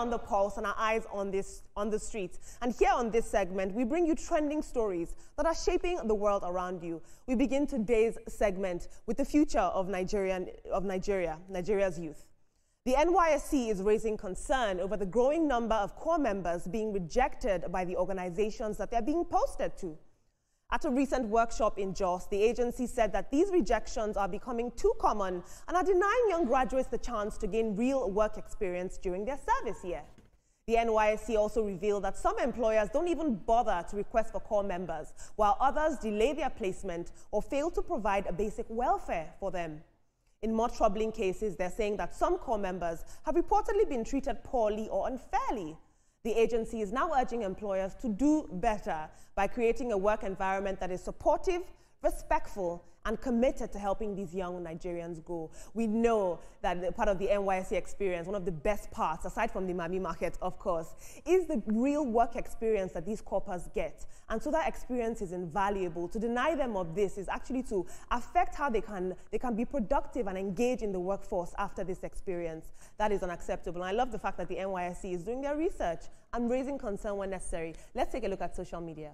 on the pulse and our eyes on the streets. And here on this segment, we bring you trending stories that are shaping the world around you. We begin today's segment with the future of Nigeria's youth. The NYSC is raising concern over the growing number of corps members being rejected by the organizations that they're being posted to. At a recent workshop in Jos, the agency said that these rejections are becoming too common and are denying young graduates the chance to gain real work experience during their service year. The NYSC also revealed that some employers don't even bother to request for corps members, while others delay their placement or fail to provide a basic welfare for them. In more troubling cases, they're saying that some corps members have reportedly been treated poorly or unfairly. The agency is now urging employers to do better by creating a work environment that is supportive, respectful, and committed to helping these young Nigerians grow. We know that part of the NYSC experience, one of the best parts, aside from the Mami market, of course, is the real work experience that these corpers get. And so that experience is invaluable. To deny them of this is actually to affect how they can be productive and engage in the workforce after this experience. That is unacceptable. And I love the fact that the NYSC is doing their research and raising concern when necessary. Let's take a look at social media.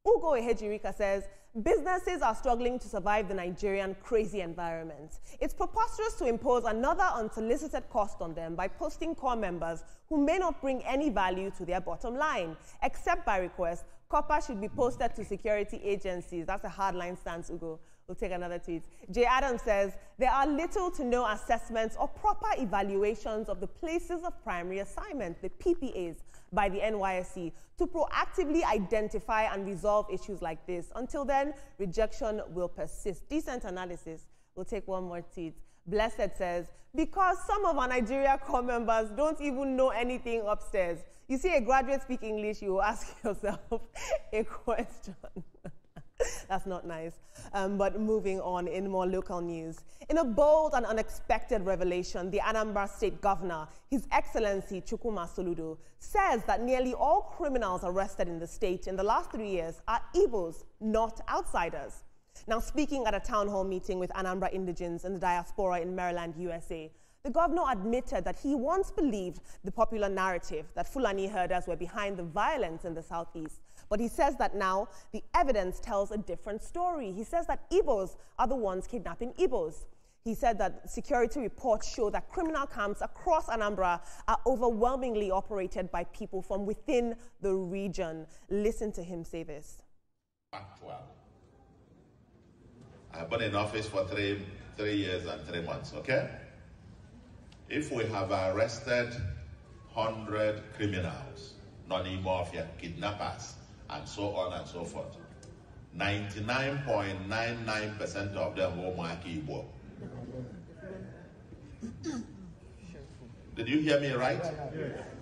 Ugo Ehejirika says, businesses are struggling to survive the Nigerian crazy environment. It's preposterous to impose another unsolicited cost on them by posting corps members who may not bring any value to their bottom line. Except by request, corpers should be posted to security agencies. That's a hardline stance, Ugo. We'll take another tweet. Jay Adams says, there are little to no assessments or proper evaluations of the places of primary assignment, the PPAs, by the NYSC to proactively identify and resolve issues like this. Until then, rejection will persist. Decent analysis. We'll take one more tweet. Blessed says, because some of our Nigeria corps members don't even know anything upstairs. You see a graduate speak English, you will ask yourself a question. That's not nice. But moving on in more local news. In a bold and unexpected revelation, the Anambra State Governor, His Excellency Chukwuma Soludo, says that nearly all criminals arrested in the state in the last 3 years are Igbos, not outsiders. Now, speaking at a town hall meeting with Anambra indigents in the diaspora in Maryland, USA, the governor admitted that he once believed the popular narrative that Fulani herders were behind the violence in the southeast. But he says that now the evidence tells a different story. He says that Igbos are the ones kidnapping Igbos. He said that security reports show that criminal camps across Anambra are overwhelmingly operated by people from within the region. Listen to him say this. I've been in office for three years and 3 months, okay? If we have arrested 100 criminals, non-mafia, kidnappers, and so on and so forth, 99.99% of them will mark Igbo. Did you hear me right?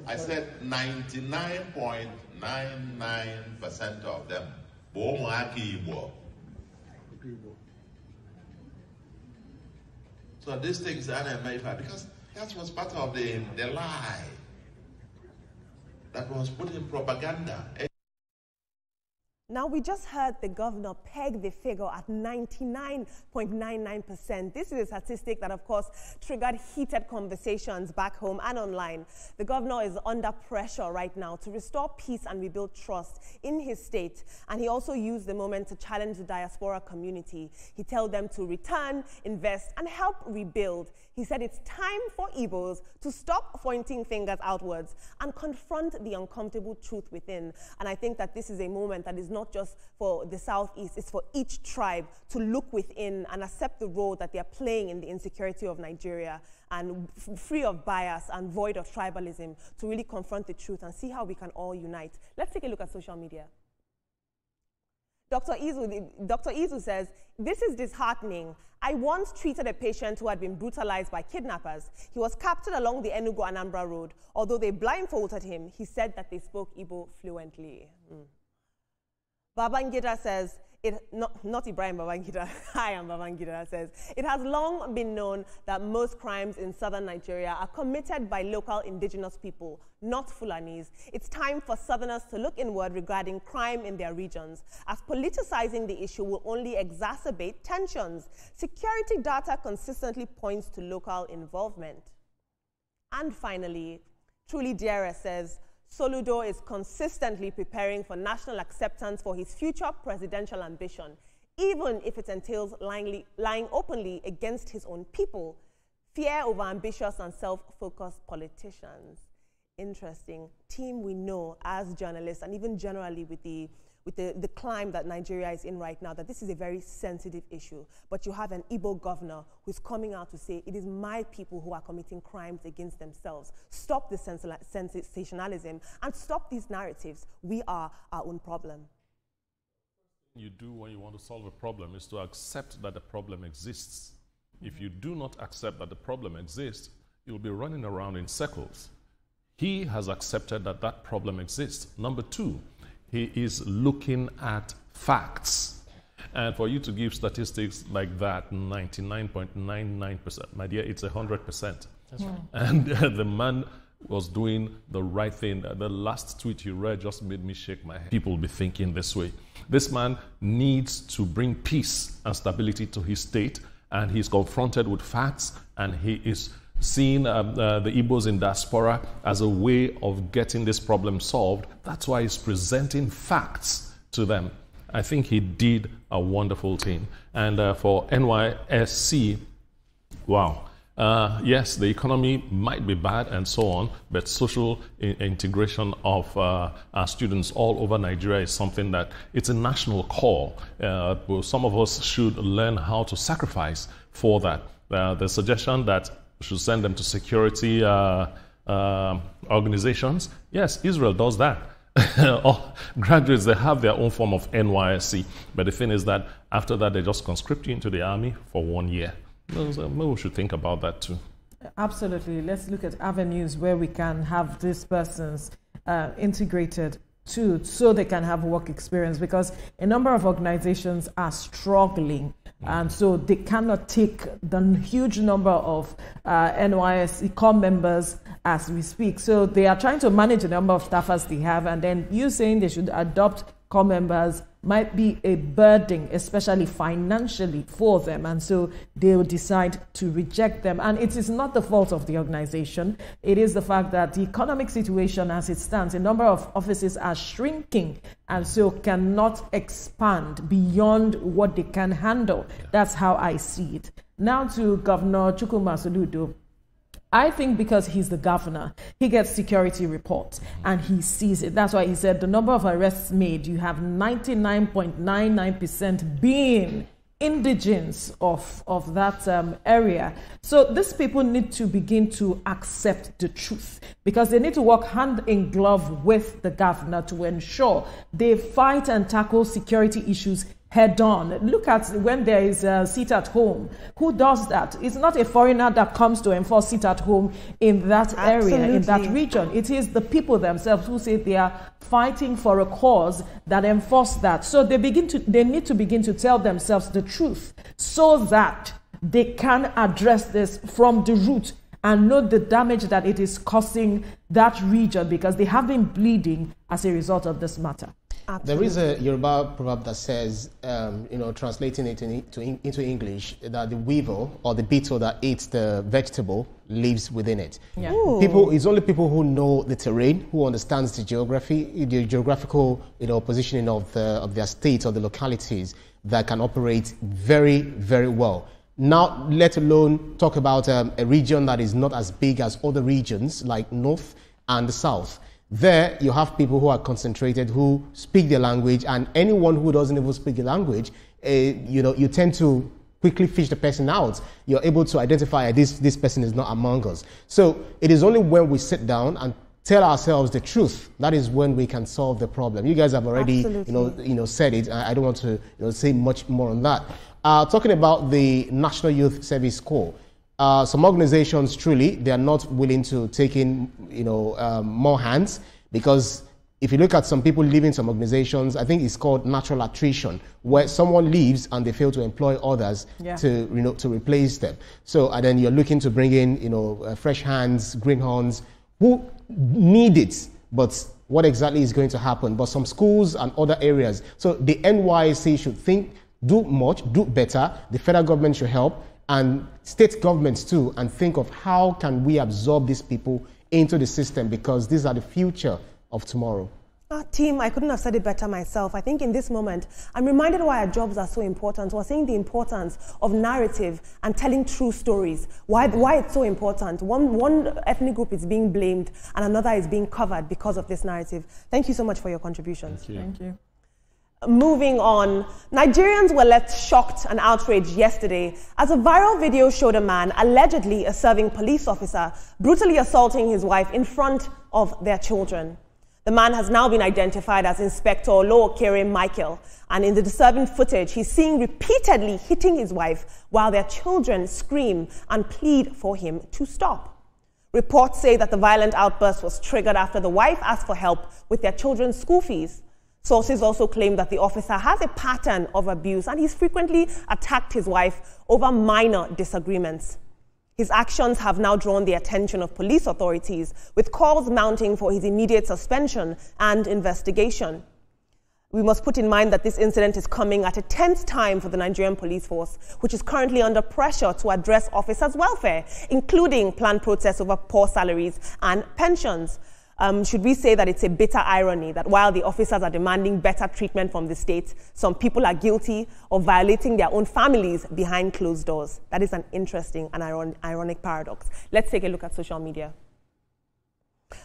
I said 99.99% of them will mark Igbo. So these things are made because that was part of the lie that was put in propaganda. Now, we just heard the governor peg the figure at 99.99%. This is a statistic that, of course, triggered heated conversations back home and online. The governor is under pressure right now to restore peace and rebuild trust in his state. And he also used the moment to challenge the diaspora community. He told them to return, invest, and help rebuild. He said it's time for Igbos to stop pointing fingers outwards and confront the uncomfortable truth within. And I think that this is a moment that is not just for the Southeast, it's for each tribe to look within and accept the role that they're playing in the insecurity of Nigeria, and free of bias and void of tribalism, to really confront the truth and see how we can all unite. Let's take a look at social media. Dr. Izu says, this is disheartening. I once treated a patient who had been brutalized by kidnappers. He was captured along the Enugu-Anambra road. Although they blindfolded him, he said that they spoke Igbo fluently. Babangida says, not Ibrahim Babangida, I am Babangida, says, it has long been known that most crimes in southern Nigeria are committed by local indigenous people, not Fulanis. It's time for southerners to look inward regarding crime in their regions, as politicizing the issue will only exacerbate tensions. Security data consistently points to local involvement. And finally, Truly Diarra says, Soludo is consistently preparing for national acceptance for his future presidential ambition, even if it entails lying openly against his own people. Fear over ambitious and self-focused politicians. Interesting. Team, we know as journalists, and even generally with the climb that Nigeria is in right now, that this is a very sensitive issue. But you have an Igbo governor who's coming out to say, it is my people who are committing crimes against themselves. Stop the sensationalism and stop these narratives. We are our own problem. You do when you want to solve a problem is to accept that the problem exists. If you do not accept that the problem exists, you'll be running around in circles. He has accepted that that problem exists. Number two, he is looking at facts. And for you to give statistics like that, 99.99%, my dear, it's 100%. That's right. And the man was doing the right thing. The last tweet you read just made me shake my head. People will be thinking this way. This man needs to bring peace and stability to his state, and he's confronted with facts, and he is seeing the Igbos in diaspora as a way of getting this problem solved. That's why he's presenting facts to them. I think he did a wonderful thing. And for NYSC, wow. Yes, the economy might be bad and so on, but social integration of our students all over Nigeria is something that it's a national call. Some of us should learn how to sacrifice for that. The suggestion that we should send them to security organizations, yes, Israel does that. Graduates, they have their own form of NYSC, but the thing is that after that, they just conscript you into the army for 1 year. Maybe we should think about that too. Absolutely. Let's look at avenues where we can have these persons integrated too, so they can have work experience, because a number of organizations are struggling, and so they cannot take the huge number of NYSC core members as we speak. So they are trying to manage the number of staffers they have, and then you saying they should adopt core members might be a burden, especially financially, for them, and so they will decide to reject them. And it is not the fault of the organization. It is the fact that the economic situation as it stands, a number of offices are shrinking, and so cannot expand beyond what they can handle. That's how I see it. Now to Governor Chukwuma Soludo. I think because he's the governor, he gets security reports and he sees it. That's why he said the number of arrests made, you have 99.99% being indigents of that area. So these people need to begin to accept the truth, because they need to work hand in glove with the governor to ensure they fight and tackle security issues head on. Look at when there is a sit at home. Who does that? It's not a foreigner that comes to enforce sit at home in that area, in that region. It is the people themselves who say they are fighting for a cause that enforce that. So they need to begin to tell themselves the truth so that they can address this from the root and know the damage that it is causing that region, because they have been bleeding as a result of this matter. Absolutely. There is a Yoruba proverb that says, translating it into English, that the weevil or the beetle that eats the vegetable lives within it. Yeah. It's only people who know the terrain, who understands the geography, the geographical positioning of their state or the localities, that can operate very, very well. Now, let alone talk about a region that is not as big as other regions like North and the South. There, you have people who are concentrated, who speak the language, and anyone who doesn't even speak the language, you tend to quickly fish the person out. You're able to identify this person is not among us. So it is only when we sit down and tell ourselves the truth, that is when we can solve the problem. You guys have already said it. I don't want to say much more on that. Talking about the National Youth Service Corps. Some organizations, truly, they are not willing to take in, more hands, because if you look at some people leaving some organizations, I think it's called natural attrition, where someone leaves and they fail to employ others to replace them. So, and then you're looking to bring in, fresh hands, greenhorns, who need it, but what exactly is going to happen? But some schools and other areas. So the NYSC should do better. The federal government should help, and state governments too, and think of how can we absorb these people into the system, because these are the future of tomorrow. Team, I couldn't have said it better myself. I think in this moment, I'm reminded why our jobs are so important. We're seeing the importance of narrative and telling true stories. Why it's so important. One ethnic group is being blamed and another is being covered because of this narrative. Thank you so much for your contributions. Thank you. Thank you. Moving on, Nigerians were left shocked and outraged yesterday as a viral video showed a man, allegedly a serving police officer, brutally assaulting his wife in front of their children. The man has now been identified as Inspector Olookere Michael, and in the disturbing footage, he's seen repeatedly hitting his wife while their children scream and plead for him to stop. Reports say that the violent outburst was triggered after the wife asked for help with their children's school fees. Sources also claim that the officer has a pattern of abuse and he's frequently attacked his wife over minor disagreements. His actions have now drawn the attention of police authorities, with calls mounting for his immediate suspension and investigation. We must put in mind that this incident is coming at a tense time for the Nigerian police force, which is currently under pressure to address officers' welfare, including planned protests over poor salaries and pensions. Should we say that it's a bitter irony that while the officers are demanding better treatment from the state, some people are guilty of violating their own families behind closed doors? That is an interesting and ironic paradox. Let's take a look at social media.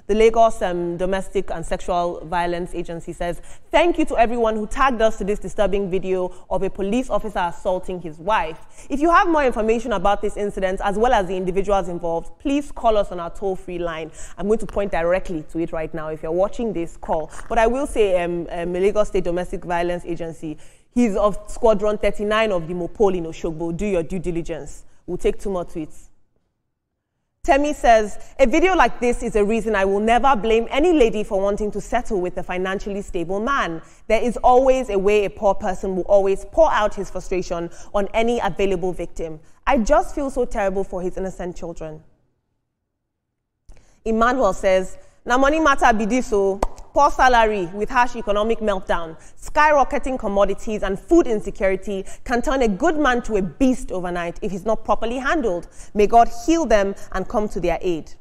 The Lagos Domestic and Sexual Violence Agency says, "Thank you to everyone who tagged us to this disturbing video of a police officer assaulting his wife. If you have more information about this incident as well as the individuals involved, please call us on our toll-free line." I'm going to point directly to it right now. If you're watching this, call. But I will say Lagos State Domestic Violence Agency, he's of Squadron 39 of the Mopol in Oshogbo. Do your due diligence. We'll take 2 more tweets. Temi says, "A video like this is a reason I will never blame any lady for wanting to settle with a financially stable man. There is always a way a poor person will always pour out his frustration on any available victim. I just feel so terrible for his innocent children." Emmanuel says, "Na money matter be this, so poor salary with harsh economic meltdown, skyrocketing commodities and food insecurity can turn a good man to a beast overnight if he's not properly handled. May God heal them and come to their aid."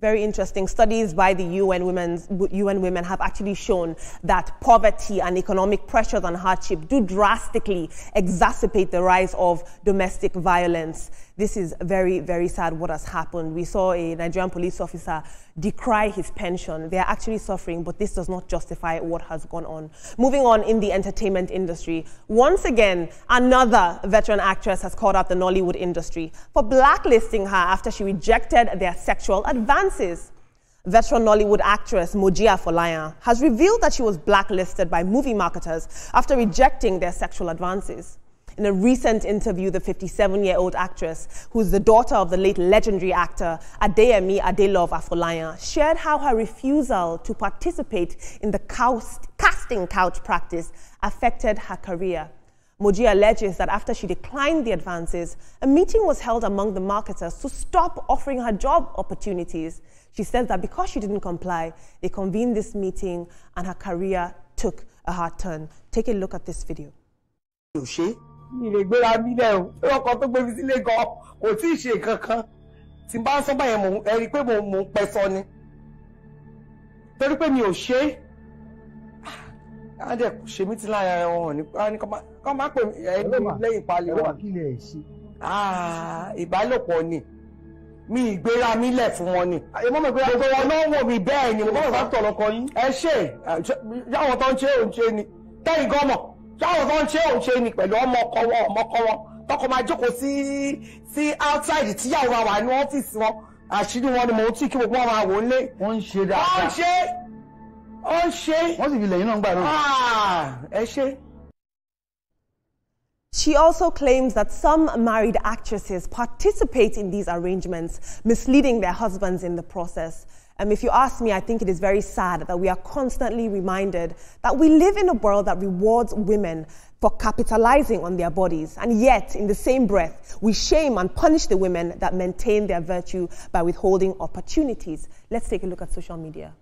Very interesting. Studies by the UN Women have actually shown that poverty and economic pressures and hardship do drastically exacerbate the rise of domestic violence. This is very, very sad what has happened. We saw a Nigerian police officer decry his pension. They are actually suffering, but this does not justify what has gone on. Moving on in the entertainment industry. Once again, another veteran actress has called out the Nollywood industry for blacklisting her after she rejected their sexual advances. Veteran Nollywood actress Moji Afolayan has revealed that she was blacklisted by movie marketers after rejecting their sexual advances. In a recent interview, the 57-year-old actress, who is the daughter of the late legendary actor Adeyemi Adelove Afolayan, shared how her refusal to participate in the casting couch practice affected her career. Moji alleges that after she declined the advances, a meeting was held among the marketers to stop offering her job opportunities. She says that because she didn't comply, they convened this meeting and her career took a hard turn. Take a look at this video. Mi lè gbéra mi lẹ̀ o ọkọ̀ tó gbé mi sílé gan kò tí ì ṣe kankan tí n bá ń sọ báyẹn ẹ rí i pé mo ń pẹ́ sọ ni torí pé mi ò ṣe é á dẹ̀ kò ṣe mí tí láyà wọn ní kọ́ máa pè mí lẹ́yìn paliwo ìbálòpọ̀ ni mi ìgbéra mi lẹ̀ fún wọn ni gbogbo wọn náà wò mí bẹ́ẹ̀ ni mo bá tọ̀ lọ́kọ yín ẹ ṣe yáwọn tó ń ṣe òun ṣe ni tẹ́yìn gan mọ̀. Jáwọ́ tó ń ṣe òun ṣe ni pẹ̀lú ọmọkọ wọn tọkọ máa jókòó sí outside tíyàwó wa wà ní ọ́fíìsì wọn àṣírí wọn ni mò ń tí kí gbogbo wọn máa wò ó lé. Wọ́n ń ṣe dáadáa. Wọ́n ń ṣe. Wọ́n sì fi lẹ́yìn náà gbà náà. Ẹ ṣe. She also claims that some married actresses participate in these arrangements, misleading their husbands in the process. If you ask me, I think it is very sad that we are constantly reminded that we live in a world that rewards women for capitalizing on their bodies. And yet, in the same breath, we shame and punish the women that maintain their virtue by withholding opportunities. Let's take a look at social media.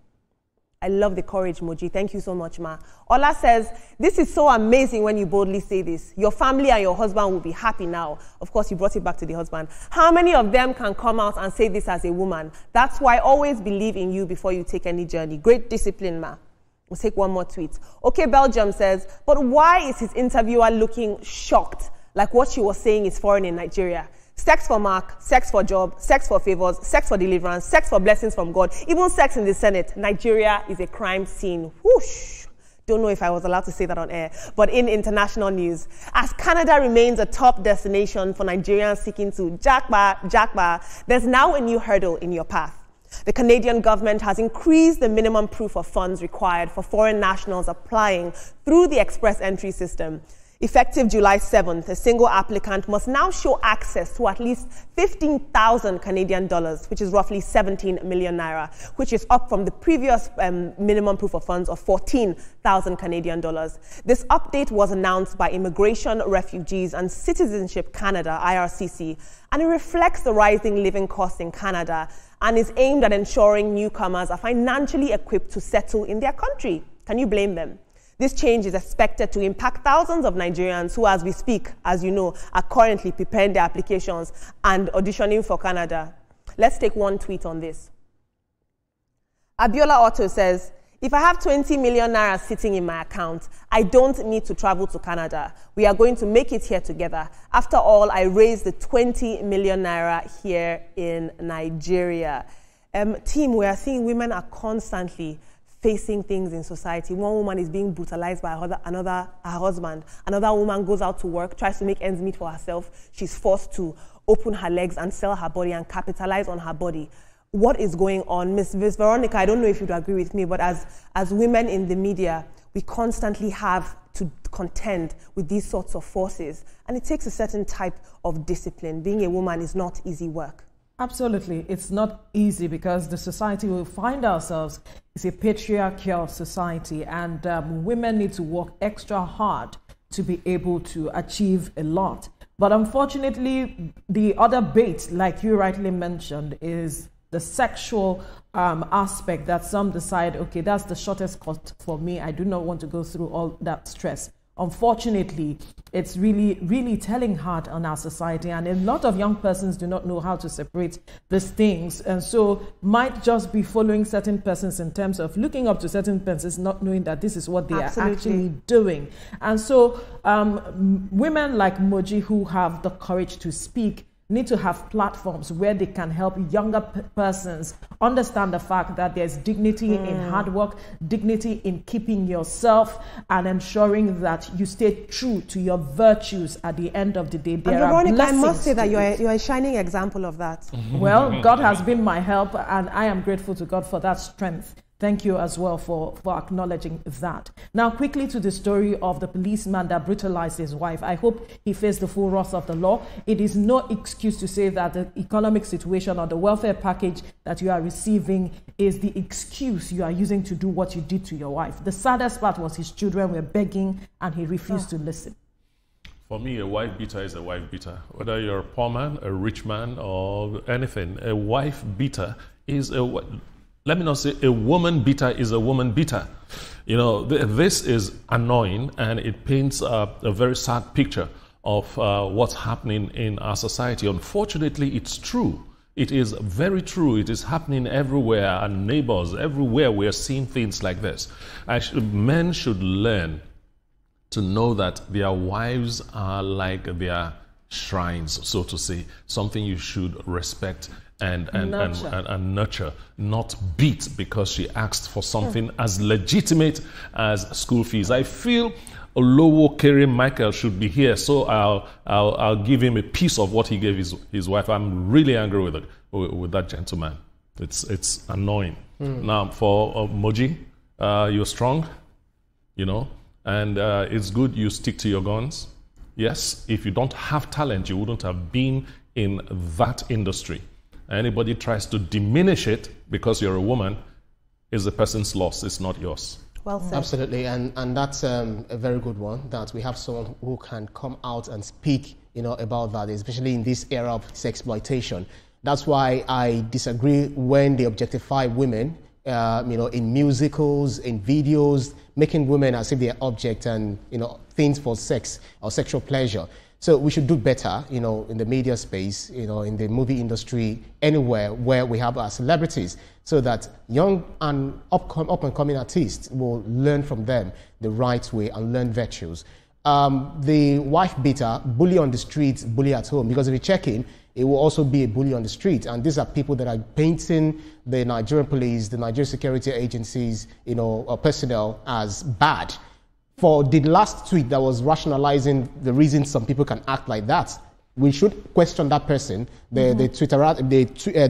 I love the courage, Moji. Thank you so much, Ma. Ola says, this is so amazing when you boldly say this. Your family and your husband will be happy now. Of course, you brought it back to the husband. How many of them can come out and say this as a woman? That's why always believe in you before you take any journey. Great discipline, Ma. We'll take one more tweet. Okay, Belgium says, but why is his interviewer looking shocked? Like what she was saying is foreign in Nigeria. Sex for mark, sex for job, sex for favors, sex for deliverance, sex for blessings from God, even sex in the Senate. Nigeria is a crime scene. Whoosh. Don't know if I was allowed to say that on air. But in international news, as Canada remains a top destination for Nigerians seeking to jackpot, there's now a new hurdle in your path. The Canadian government has increased the minimum proof of funds required for foreign nationals applying through the express entry system. Effective July 7th, a single applicant must now show access to at least 15,000 Canadian dollars, which is roughly 17 million naira, which is up from the previous minimum proof of funds of 14,000 Canadian dollars. This update was announced by Immigration, Refugees and Citizenship Canada, IRCC, and it reflects the rising living costs in Canada and is aimed at ensuring newcomers are financially equipped to settle in their country. Can you blame them? This change is expected to impact thousands of Nigerians who, as we speak, as you know, are currently preparing their applications and auditioning for Canada. Let's take one tweet on this. Abiola Otto says, if I have 20 million naira sitting in my account, I don't need to travel to Canada. We are going to make it here together. After all, I raised the 20 million naira here in Nigeria. Team, we are seeing women are constantly facing things in society. One woman is being brutalized by her husband. Another woman goes out to work, tries to make ends meet for herself. She's forced to open her legs and sell her body and capitalize on her body. What is going on? Miss Veronica, I don't know if you'd agree with me, but as women in the media, we constantly have to contend with these sorts of forces. And it takes a certain type of discipline. Being a woman is not easy work. Absolutely. It's not easy because the society we find ourselves is a patriarchal society, and women need to work extra hard to be able to achieve a lot. But unfortunately, the other bait, like you rightly mentioned, is the sexual aspect that some decide, okay, that's the shortest cut for me. I do not want to go through all that stress. Unfortunately, it's really, really telling hard on our society, and a lot of young persons do not know how to separate these things, and so might just be following certain persons in terms of looking up to certain persons, not knowing that this is what they are actually doing. And so women like Moji, who have the courage to speak, need to have platforms where they can help younger persons understand the fact that there's dignity in hard work, dignity in keeping yourself and ensuring that you stay true to your virtues at the end of the day. There are blessings. I must say that you're a shining example of that. Well, God has been my help, and I am grateful to God for that strength. Thank you as well for acknowledging that. Now, quickly to the story of the policeman that brutalized his wife. I hope he faced the full wrath of the law. It is no excuse to say that the economic situation or the welfare package that you are receiving is the excuse you are using to do what you did to your wife. The saddest part was his children were begging and he refused to listen. For me, a wife beater is a wife beater. Whether you're a poor man, a rich man, or anything, a wife beater is a... Let me not say a woman beater is a woman beater. You know, this is annoying, and it paints a very sad picture of what's happening in our society. Unfortunately, it's true. It is very true. It is happening everywhere, and neighbors, everywhere we're seeing things like this. Men should learn to know that their wives are like their shrines, so to say, something you should respect and nurture, not beat because she asked for something as legitimate as school fees. I feel Olowo Kere Michael should be here, so I'll give him a piece of what he gave his wife. I'm really angry with that gentleman. It's annoying. Now for Moji, you're strong, you know, and it's good you stick to your guns. Yes, if you don't have talent, you wouldn't have been in that industry. Anybody tries to diminish it because you're a woman is a person's loss, it's not yours. Well said. Absolutely, and that's a very good one, that we have someone who can come out and speak, you know, about that, especially in this era of sexploitation. That's why I disagree when they objectify women in musicals, in videos, making women as if they're object and, things for sex or sexual pleasure. So we should do better, in the media space, in the movie industry, anywhere where we have our celebrities, so that young and up-and-coming artists will learn from them the right way and learn virtues. The wife beater, bully on the streets, bully at home, because if you check in, it will also be a bully on the street. And these are people that are painting the Nigerian police, the Nigerian security agencies, personnel as bad. For the last tweet that was rationalizing the reason some people can act like that, we should question that person, the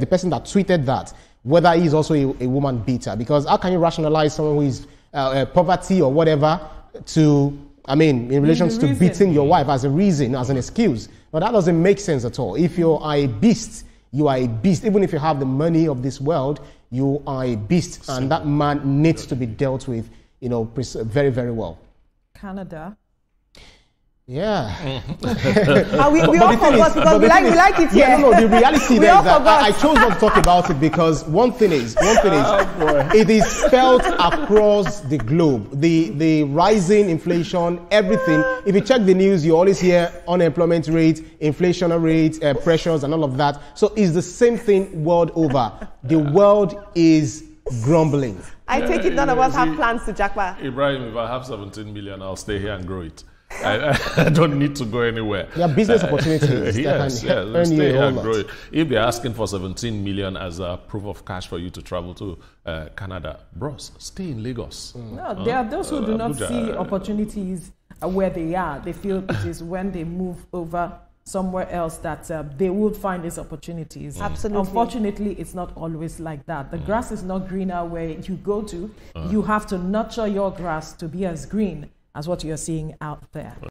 person that tweeted that, whether he's also a woman beater. Because how can you rationalize someone who is poverty or whatever in relation to beating your wife as a reason, as an excuse? But that doesn't make sense at all. If you are a beast, you are a beast. Even if you have the money of this world, you are a beast. And that man needs to be dealt with, very, very well. Canada. Yeah. We all forgot because we like it here. Yeah, no, the reality there is that I chose not to talk about it because one thing is, it is felt across the globe. The rising inflation, everything. If you check the news, you always hear unemployment rate, inflation rate, pressures and all of that. So it's the same thing world over. The world is grumbling. I take it none of us have plans to jackpot. Ibrahim, if I have 17 million, I'll stay here and grow it. I don't need to go anywhere. There are business opportunities. Yes, stay here and grow it. If they're asking for 17 million as a proof of cash for you to travel to Canada, bros, stay in Lagos. No, there are those who do not see opportunities where they are. They feel it is when they move over somewhere else that they would find these opportunities. Absolutely. Unfortunately, it's not always like that. The grass is not greener where you go to. You have to nurture your grass to be as green as what you're seeing out there.